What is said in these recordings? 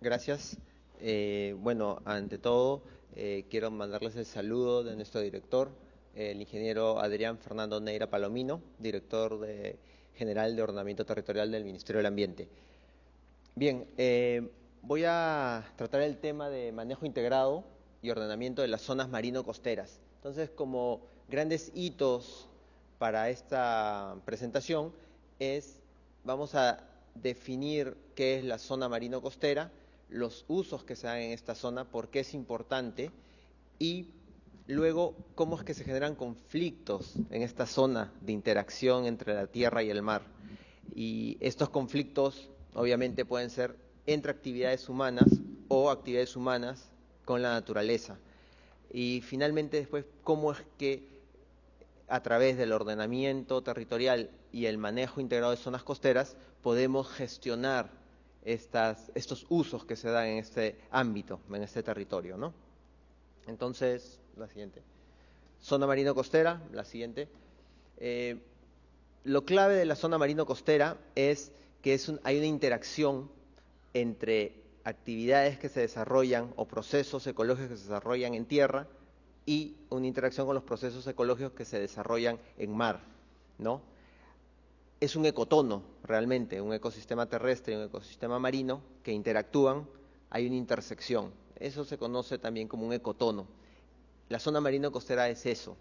Gracias. Bueno, ante todo, quiero mandarles el saludo de nuestro director, el ingeniero Adrián Fernando Neira Palomino, general de Ordenamiento Territorial del Ministerio del Ambiente. Bien, voy a tratar el tema de manejo integrado y ordenamiento de las zonas marino-costeras. Entonces, como grandes hitos para esta presentación vamos a definir qué es la zona marino-costera, los usos que se dan en esta zona, por qué es importante y luego cómo es que se generan conflictos en esta zona de interacción entre la tierra y el mar. Y estos conflictos obviamente pueden ser entre actividades humanas o actividades humanas con la naturaleza. Y finalmente después, cómo es que a través del ordenamiento territorial y el manejo integrado de zonas costeras podemos gestionar estos usos que se dan en este ámbito, en este territorio, ¿no? Entonces, la siguiente. Zona marino-costera, la siguiente. Lo clave de la zona marino-costera es que hay una interacción entre actividades que se desarrollan o procesos ecológicos que se desarrollan en tierra y una interacción con los procesos ecológicos que se desarrollan en mar, ¿no? Es un ecotono realmente, un ecosistema terrestre y un ecosistema marino que interactúan, hay una intersección. Eso se conoce también como un ecotono. La zona marino-costera es eso.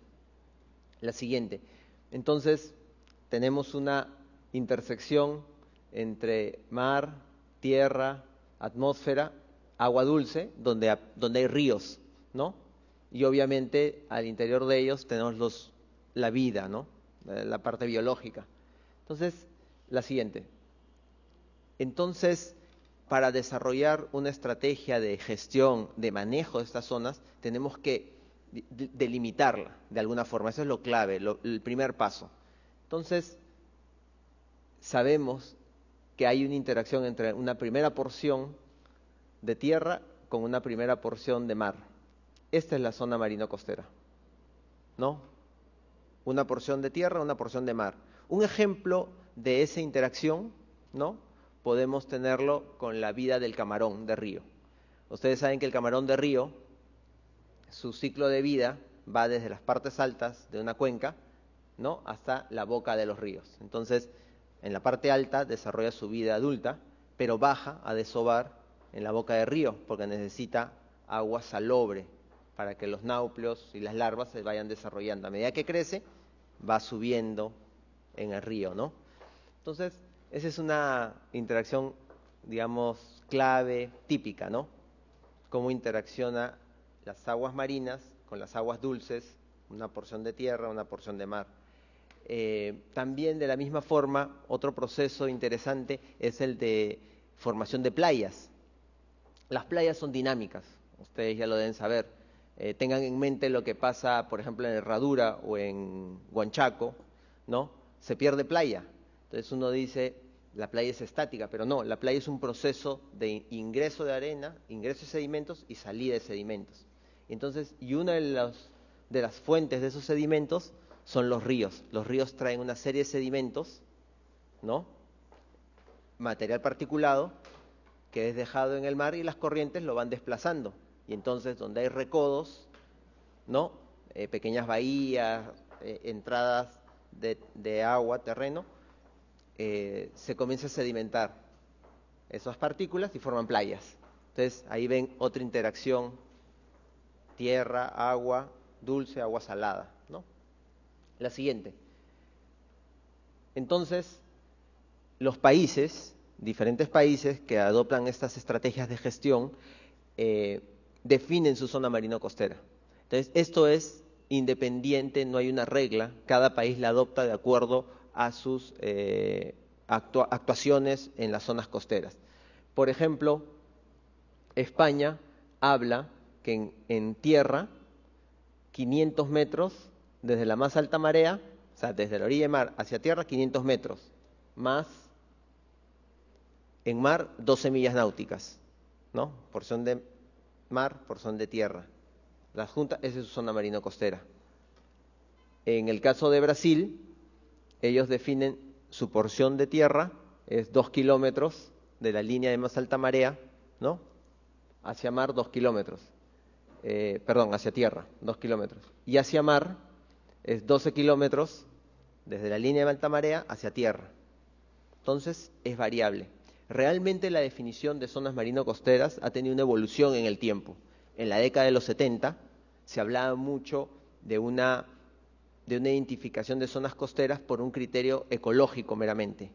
La siguiente. Entonces, tenemos una intersección entre mar, tierra, atmósfera, agua dulce, donde hay ríos, ¿no? Y obviamente al interior de ellos tenemos la vida, ¿no? La parte biológica. Entonces, la siguiente. Entonces, para desarrollar una estrategia de gestión, de manejo de estas zonas, tenemos que delimitarla de alguna forma. Eso es lo clave, el primer paso. Entonces, sabemos que hay una interacción entre una primera porción de tierra con una primera porción de mar. Esta es la zona marino-costera, ¿no? Una porción de tierra, una porción de mar. Un ejemplo de esa interacción, ¿no? Podemos tenerlo con la vida del camarón de río. Ustedes saben que el camarón de río, su ciclo de vida va desde las partes altas de una cuenca, ¿no? Hasta la boca de los ríos. Entonces, en la parte alta desarrolla su vida adulta, pero baja a desovar en la boca del río, porque necesita agua salobre para que los náuplios y las larvas se vayan desarrollando. A medida que crece, va subiendo en el río, ¿no? Entonces, esa es una interacción, digamos, clave, típica, ¿no? Cómo interacciona las aguas marinas con las aguas dulces, una porción de tierra, una porción de mar. También de la misma forma, otro proceso interesante es el de formación de playas. Las playas son dinámicas, ustedes ya lo deben saber. Tengan en mente lo que pasa, por ejemplo, en Herradura o en Huanchaco, ¿no? Se pierde playa. Entonces uno dice, la playa es estática, pero no, la playa es un proceso de ingreso de arena, ingreso de sedimentos y salida de sedimentos. Entonces, y una de las fuentes de esos sedimentos son los ríos. Los ríos traen una serie de sedimentos, ¿no? Material particulado que es dejado en el mar y las corrientes lo van desplazando. Y entonces donde hay recodos, ¿no? Pequeñas bahías, entradas de agua, terreno, se comienza a sedimentar esas partículas y forman playas. Entonces ahí ven otra interacción, tierra, agua dulce, agua salada, ¿no? La siguiente. Entonces, los países, diferentes países que adoptan estas estrategias de gestión, definen su zona marino-costera. Entonces, esto es independiente, no hay una regla, cada país la adopta de acuerdo a sus actuaciones en las zonas costeras. Por ejemplo, España habla que en tierra, 500 metros desde la más alta marea, o sea, desde la orilla de mar hacia tierra, 500 metros, más en mar 12 millas náuticas, ¿no? Porción de mar, porción de tierra. La Junta, esa es su zona marino-costera. En el caso de Brasil, ellos definen su porción de tierra, es 2 kilómetros de la línea de más alta marea ¿no? Hacia mar 2 kilómetros. Perdón, hacia tierra, 2 kilómetros. Y hacia mar es 12 kilómetros desde la línea de alta marea hacia tierra. Entonces, es variable. Realmente la definición de zonas marino-costeras ha tenido una evolución en el tiempo. En la década de los 70 se hablaba mucho de una identificación de zonas costeras por un criterio ecológico meramente.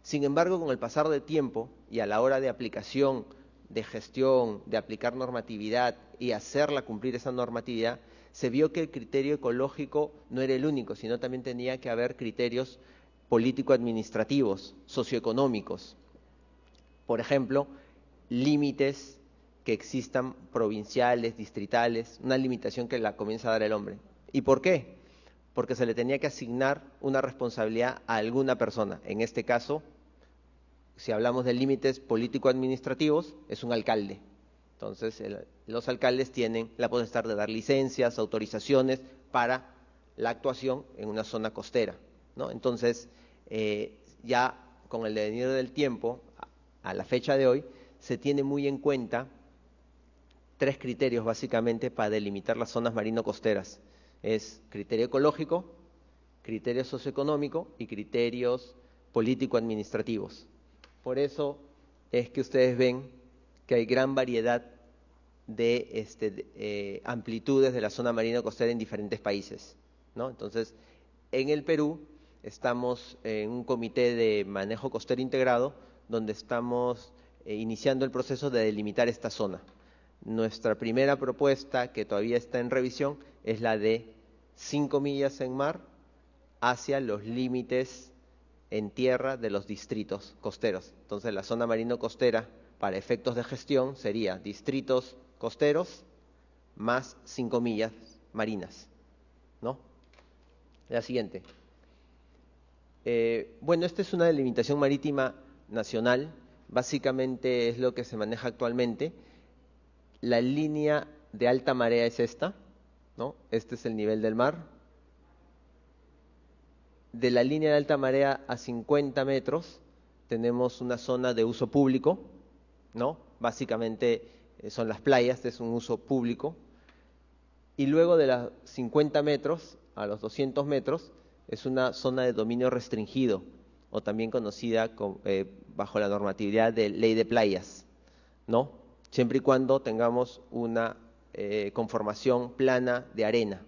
Sin embargo, con el pasar del tiempo y a la hora de aplicación, de gestión, de aplicar normatividad y hacerla cumplir esa normatividad, se vio que el criterio ecológico no era el único, sino también tenía que haber criterios político-administrativos, socioeconómicos. Por ejemplo, límites que existan provinciales, distritales, una limitación que la comienza a dar el hombre. ¿Y por qué? Porque se le tenía que asignar una responsabilidad a alguna persona. En este caso, si hablamos de límites político-administrativos, es un alcalde. Entonces, los alcaldes tienen la potestad de dar licencias, autorizaciones para la actuación en una zona costera, ¿no? Entonces, ya con el devenir del tiempo, a la fecha de hoy, se tiene muy en cuenta 3 criterios básicamente para delimitar las zonas marino-costeras. Es criterio ecológico, criterio socioeconómico y criterios político-administrativos. Por eso es que ustedes ven que hay gran variedad de amplitudes de la zona marino-costera en diferentes países, ¿no? Entonces, en el Perú estamos en un comité de manejo costero integrado, donde estamos iniciando el proceso de delimitar esta zona. Nuestra primera propuesta, que todavía está en revisión, es la de 5 millas en mar hacia los límites en tierra de los distritos costeros. Entonces, la zona marino-costera, para efectos de gestión, sería distritos costeros más 5 millas marinas, ¿no? La siguiente. Bueno, esta es una delimitación marítima nacional, básicamente es lo que se maneja actualmente. La línea de alta marea es esta, ¿no? Este es el nivel del mar. De la línea de alta marea a 50 metros tenemos una zona de uso público, ¿no? Básicamente son las playas, es un uso público. Y luego de los 50 metros a los 200 metros es una zona de dominio restringido, o también conocida bajo la normatividad de ley de playas, ¿no? Siempre y cuando tengamos una conformación plana de arena.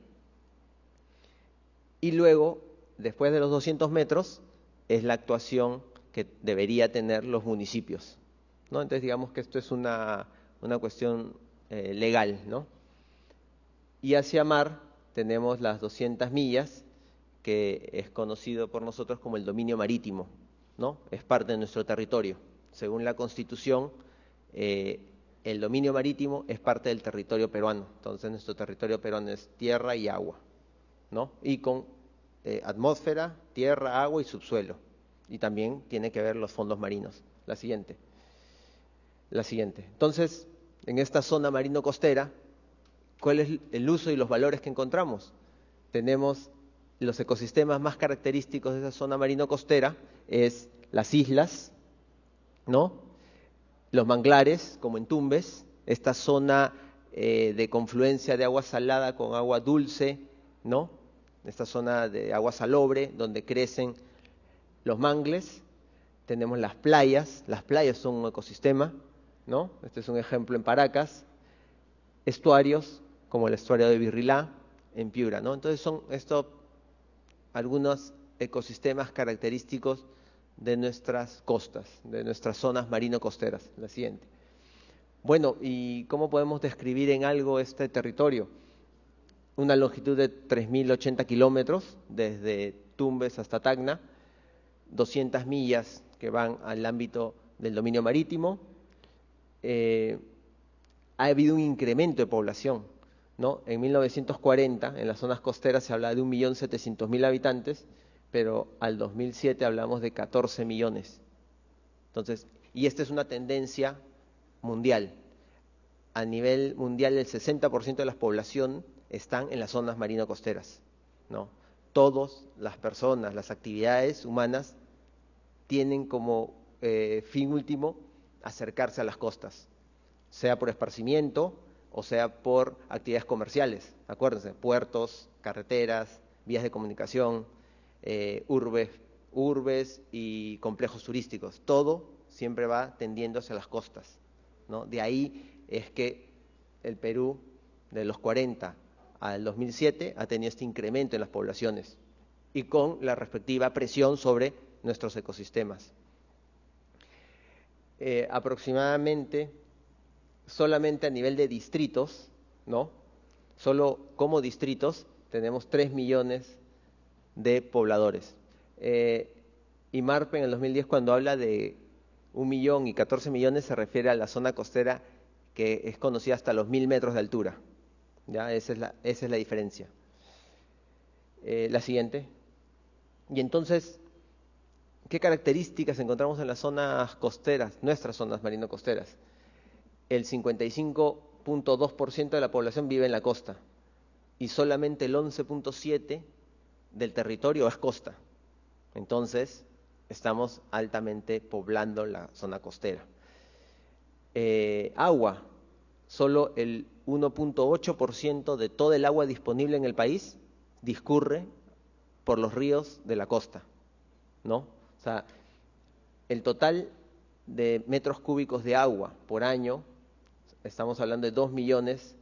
Y luego, después de los 200 metros, es la actuación que debería tener los municipios, ¿no? Entonces, digamos que esto es una cuestión legal, ¿no? Y hacia mar tenemos las 200 millas, que es conocido por nosotros como el dominio marítimo, ¿no? Es parte de nuestro territorio. Según la Constitución, el dominio marítimo es parte del territorio peruano. Entonces, nuestro territorio peruano es tierra y agua, ¿no? Y con atmósfera, tierra, agua y subsuelo. Y también tiene que ver los fondos marinos. La siguiente. Entonces, en esta zona marino-costera, ¿cuál es el uso y los valores que encontramos? Tenemos los ecosistemas más característicos de esa zona marino-costera, es las islas, ¿no? Los manglares, como en Tumbes, esta zona de confluencia de agua salada con agua dulce, ¿no? Esta zona de agua salobre, donde crecen los mangles. Tenemos las playas son un ecosistema, ¿no? Este es un ejemplo en Paracas. Estuarios, como el estuario de Virrilá, en Piura, ¿no? Entonces son algunos ecosistemas característicos de nuestras costas, de nuestras zonas marino-costeras. La siguiente. Bueno, ¿y cómo podemos describir en algo este territorio? Una longitud de 3.080 kilómetros, desde Tumbes hasta Tacna, 200 millas que van al ámbito del dominio marítimo. Ha habido un incremento de población, ¿no? En 1940, en las zonas costeras se hablaba de 1.700.000 habitantes, pero al 2007 hablamos de 14 millones. Entonces, y esta es una tendencia mundial. A nivel mundial, el 60% de la población están en las zonas marino-costeras, ¿no? Todas las personas, las actividades humanas tienen como fin último acercarse a las costas. sea por esparcimiento o sea por actividades comerciales. Acuérdense, puertos, carreteras, vías de comunicación, urbes y complejos turísticos. Todo siempre va tendiendo hacia las costas, ¿no? De ahí es que el Perú, de los 40 al 2007, ha tenido este incremento en las poblaciones y con la respectiva presión sobre nuestros ecosistemas. Aproximadamente, solamente a nivel de distritos, ¿no? Solo como distritos tenemos 3 millones de pobladores. IMARPE en el 2010, cuando habla de 1 millón y 14 millones, se refiere a la zona costera que es conocida hasta los 1000 metros de altura. ¿Ya? Esa es la diferencia. La siguiente. Y entonces, ¿qué características encontramos en las zonas costeras, nuestras zonas marino-costeras? El 55.2% de la población vive en la costa y solamente el 11.7% del territorio es costa. Entonces, estamos altamente poblando la zona costera. Agua, solo el 1.8% de todo el agua disponible en el país discurre por los ríos de la costa, ¿no? O sea, el total de metros cúbicos de agua por año, estamos hablando de 2 millones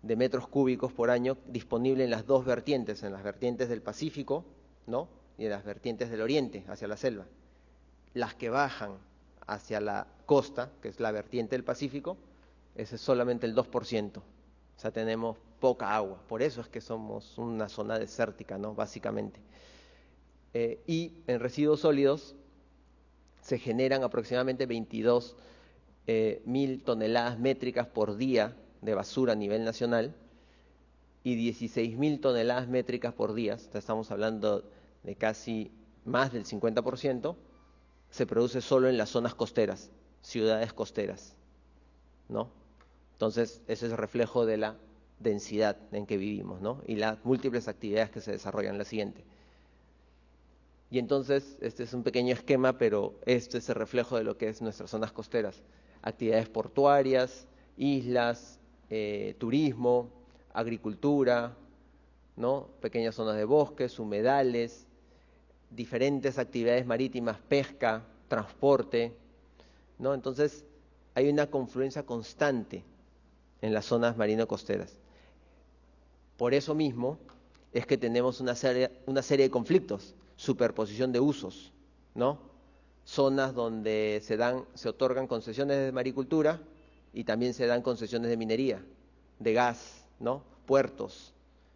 de metros cúbicos por año disponible en las dos vertientes, en las vertientes del Pacífico, ¿no? Y en las vertientes del Oriente, hacia la selva. Las que bajan hacia la costa, que es la vertiente del Pacífico, ese es solamente el 2%. O sea, tenemos poca agua. Por eso es que somos una zona desértica, ¿no? Básicamente. Y en residuos sólidos se generan aproximadamente 22.000 toneladas métricas por día de basura a nivel nacional y 16.000 toneladas métricas por día, estamos hablando de casi más del 50%, se produce solo en las zonas costeras, ciudades costeras, ¿no? Entonces, ese es el reflejo de la densidad en que vivimos, ¿no? Y las múltiples actividades que se desarrollan. La siguiente. Y entonces, este es un pequeño esquema, pero este es el reflejo de lo que es nuestras zonas costeras. Actividades portuarias, islas, turismo, agricultura, ¿no? Pequeñas zonas de bosques, humedales, diferentes actividades marítimas, pesca, transporte, ¿no? Entonces, hay una confluencia constante en las zonas marino-costeras. Por eso mismo es que tenemos una serie de conflictos, superposición de usos, ¿no? Zonas donde se otorgan concesiones de maricultura y también se dan concesiones de minería, de gas, ¿no? Puertos,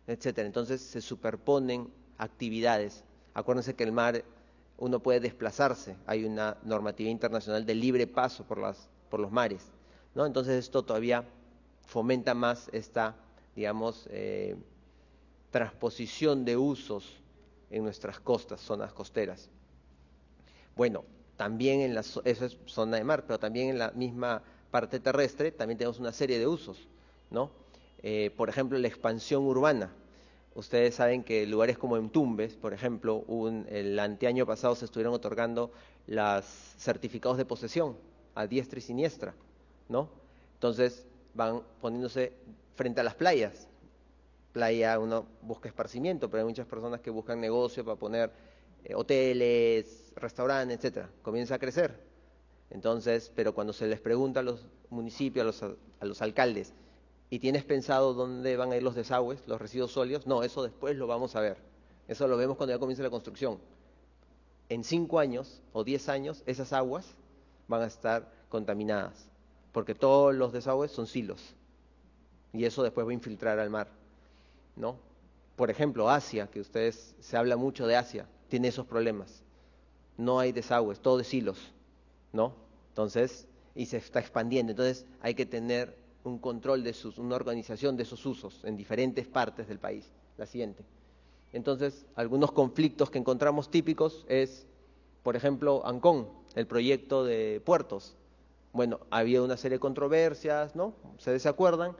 etcétera. Entonces se superponen actividades. Acuérdense que el mar uno puede desplazarse, hay una normativa internacional de libre paso por los mares, ¿no? Entonces esto todavía fomenta más esta, digamos, transposición de usos en nuestras costas, zonas costeras. Bueno, también eso es zona de mar, pero también en la misma parte terrestre también tenemos una serie de usos, ¿no? Por ejemplo, la expansión urbana. Ustedes saben que lugares como en Tumbes, por ejemplo, el anteaño pasado se estuvieron otorgando los certificados de posesión a diestra y siniestra, ¿no? Entonces van poniéndose frente a las playas. Playa uno busca esparcimiento, pero hay muchas personas que buscan negocio para poner hoteles, restaurantes, etcétera. Comienza a crecer. Entonces, pero cuando se les pregunta a los municipios, a los alcaldes, ¿y tienes pensado dónde van a ir los desagües, los residuos sólidos? No, eso después lo vamos a ver. Eso lo vemos cuando ya comience la construcción. En 5 años o 10 años, esas aguas van a estar contaminadas, porque todos los desagües son silos, y eso después va a infiltrar al mar, ¿no? Por ejemplo, Asia, que se habla mucho de Asia, tiene esos problemas. No hay desagües, todo es silos, ¿no? Entonces, y se está expandiendo. Entonces, hay que tener un control una organización de esos usos en diferentes partes del país. La siguiente. Entonces, algunos conflictos que encontramos típicos es, por ejemplo, Ancón, el proyecto de puertos. Bueno, había una serie de controversias, ¿no? ¿Ustedes se acuerdan?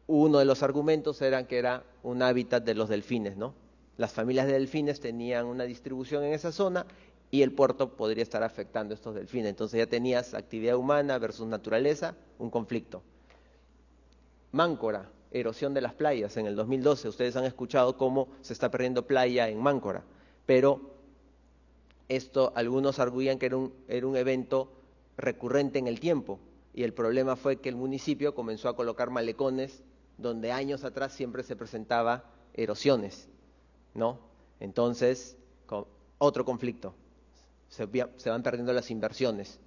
Uno de los argumentos era que era un hábitat de los delfines, ¿no? Las familias de delfines tenían una distribución en esa zona y el puerto podría estar afectando estos delfines. Entonces ya tenías actividad humana versus naturaleza, un conflicto. Máncora, erosión de las playas. En el 2012 ustedes han escuchado cómo se está perdiendo playa en Máncora, pero esto algunos arguían que era un evento recurrente en el tiempo, y el problema fue que el municipio comenzó a colocar malecones donde años atrás siempre se presentaba erosiones, ¿no? Entonces, otro conflicto, se van perdiendo las inversiones.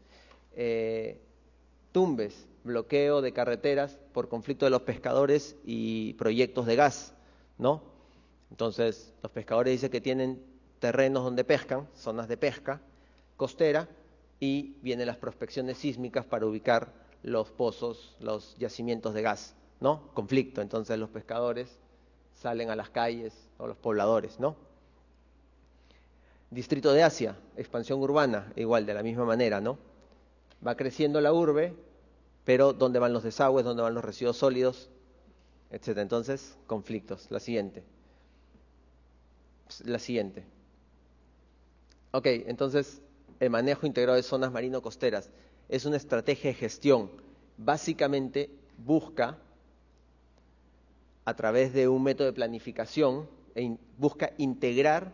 Tumbes, bloqueo de carreteras por conflicto de los pescadores y proyectos de gas, ¿no? Entonces, los pescadores dicen que tienen terrenos donde pescan, zonas de pesca costera, y vienen las prospecciones sísmicas para ubicar los pozos, los yacimientos de gas, ¿no? Conflicto, entonces los pescadores salen a las calles, o los pobladores, ¿no? Distrito de Asia, expansión urbana, igual, de la misma manera, ¿no? Va creciendo la urbe, pero ¿dónde van los desagües? ¿Dónde van los residuos sólidos? Etcétera. Entonces, conflictos. La siguiente. Ok, entonces, el manejo integrado de zonas marino-costeras es una estrategia de gestión. Básicamente busca, a través de un método de planificación, busca integrar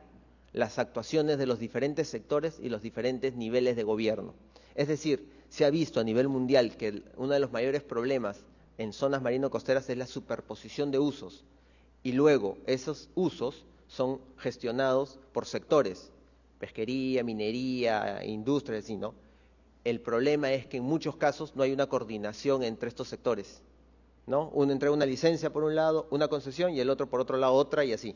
las actuaciones de los diferentes sectores y los diferentes niveles de gobierno. Es decir, se ha visto a nivel mundial que uno de los mayores problemas en zonas marino-costeras es la superposición de usos, y luego esos usos son gestionados por sectores, pesquería, minería, industria, así, ¿no? El problema es que en muchos casos no hay una coordinación entre estos sectores, ¿no? Uno entrega una licencia por un lado, una concesión, y el otro por otro lado otra, y así.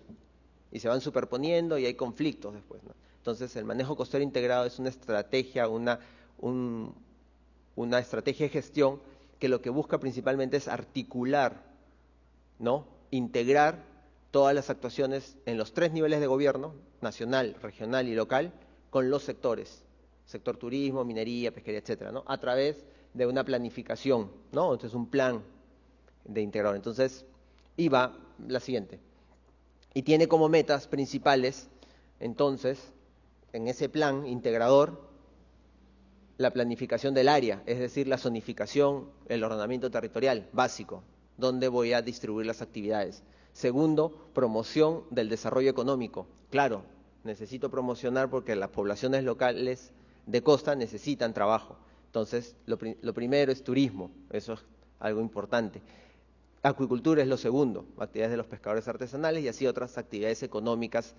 Y se van superponiendo y hay conflictos después, ¿no? Entonces, el manejo costero integrado es una estrategia, una estrategia de gestión que lo que busca principalmente es articular, ¿no? Integrar todas las actuaciones en los 3 niveles de gobierno, nacional, regional y local, con los sectores, sector turismo, minería, pesquería, etcétera, ¿no? A través de una planificación, ¿no? Entonces, un plan de integrador. Entonces, va la siguiente. Y tiene como metas principales, entonces, en ese plan integrador, la planificación del área, es decir, la zonificación, el ordenamiento territorial básico, donde voy a distribuir las actividades. Segundo, promoción del desarrollo económico. Claro, necesito promocionar porque las poblaciones locales de costa necesitan trabajo. Entonces, lo primero es turismo, eso es algo importante. Acuicultura es lo segundo, actividades de los pescadores artesanales y así otras actividades económicas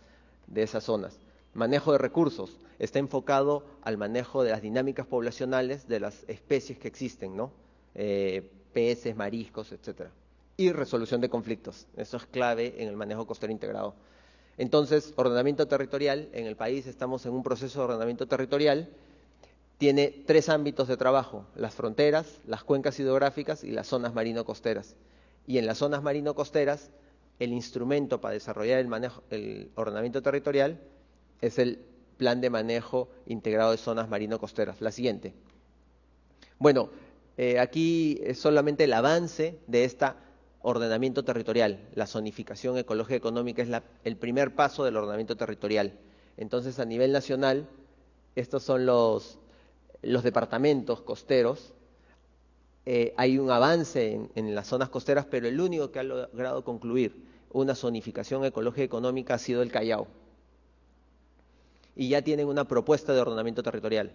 de esas zonas. Manejo de recursos, está enfocado al manejo de las dinámicas poblacionales de las especies que existen, ¿no? Peces, mariscos, etcétera. Y resolución de conflictos, eso es clave en el manejo costero integrado. Entonces, ordenamiento territorial, en el país estamos en un proceso de ordenamiento territorial, tiene 3 ámbitos de trabajo: las fronteras, las cuencas hidrográficas y las zonas marino-costeras. Y en las zonas marino-costeras, el instrumento para desarrollar el ordenamiento territorial es el Plan de Manejo Integrado de Zonas Marino-Costeras. La siguiente. Bueno, aquí es solamente el avance de este ordenamiento territorial. La zonificación ecológica económica es el primer paso del ordenamiento territorial. Entonces, a nivel nacional, estos son los departamentos costeros. Hay un avance en las zonas costeras, pero el único que ha logrado concluir una zonificación ecológica económica ha sido el Callao. Y ya tienen una propuesta de ordenamiento territorial,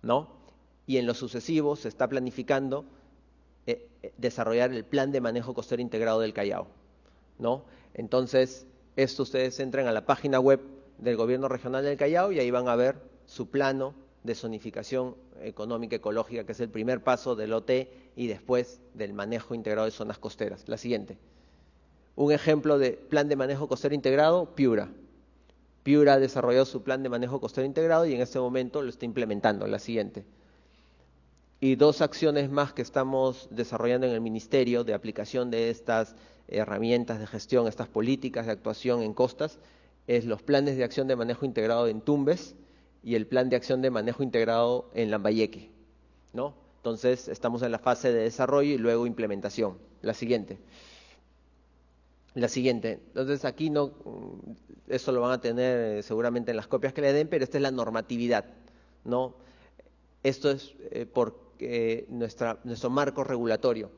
¿no? Y en lo sucesivo se está planificando desarrollar el Plan de Manejo Costero Integrado del Callao, ¿no? Entonces, esto ustedes entran a la página web del Gobierno Regional del Callao y ahí van a ver su plano de zonificación económica ecológica, que es el primer paso del OT y después del manejo integrado de zonas costeras. La siguiente. Un ejemplo de plan de manejo costero integrado, Piura. Piura ha desarrollado su plan de manejo costero integrado y en este momento lo está implementando. La siguiente. Y 2 acciones más que estamos desarrollando en el Ministerio de aplicación de estas herramientas de gestión, estas políticas de actuación en costas, es los planes de acción de manejo integrado en Tumbes y el plan de acción de manejo integrado en Lambayeque, ¿no? Entonces, estamos en la fase de desarrollo y luego implementación. La siguiente. La siguiente. Entonces aquí no, eso lo van a tener seguramente en las copias que le den, pero esta es la normatividad, ¿no? Esto es nuestro marco regulatorio.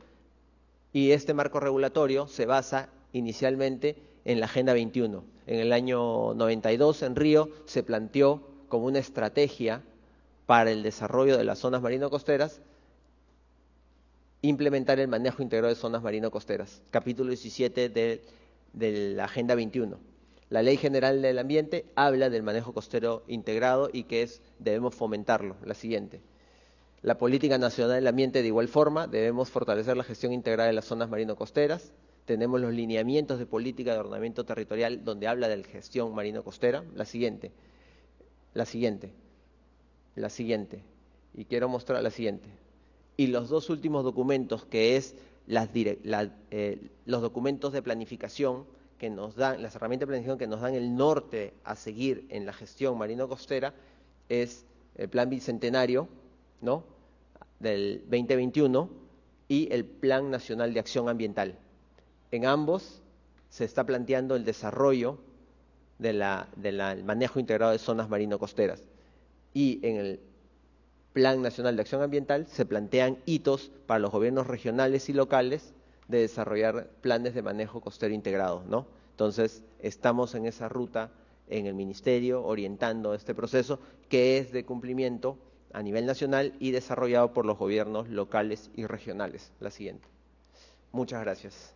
Y este marco regulatorio se basa inicialmente en la Agenda 21. En el año 92 en Río se planteó como una estrategia para el desarrollo de las zonas marino-costeras implementar el manejo integrado de zonas marino-costeras, capítulo 17 de la Agenda 21. La Ley General del Ambiente habla del manejo costero integrado y que debemos fomentarlo. La siguiente. La Política Nacional del Ambiente, de igual forma, debemos fortalecer la gestión integrada de las zonas marino-costeras. Tenemos los lineamientos de política de ordenamiento territorial donde habla de la gestión marino-costera. La siguiente. Y quiero mostrar la siguiente. Y los dos últimos documentos, que es los documentos de planificación que nos dan, las herramientas de planificación que nos dan el norte a seguir en la gestión marino-costera, es el Plan Bicentenario, ¿no?, del 2021 y el Plan Nacional de Acción Ambiental. En ambos se está planteando el desarrollo del manejo integrado de zonas marino-costeras. Y en el Plan Nacional de Acción Ambiental se plantean hitos para los gobiernos regionales y locales de desarrollar planes de manejo costero integrado, ¿no? Entonces, estamos en esa ruta en el Ministerio orientando este proceso que es de cumplimiento a nivel nacional y desarrollado por los gobiernos locales y regionales. La siguiente. Muchas gracias.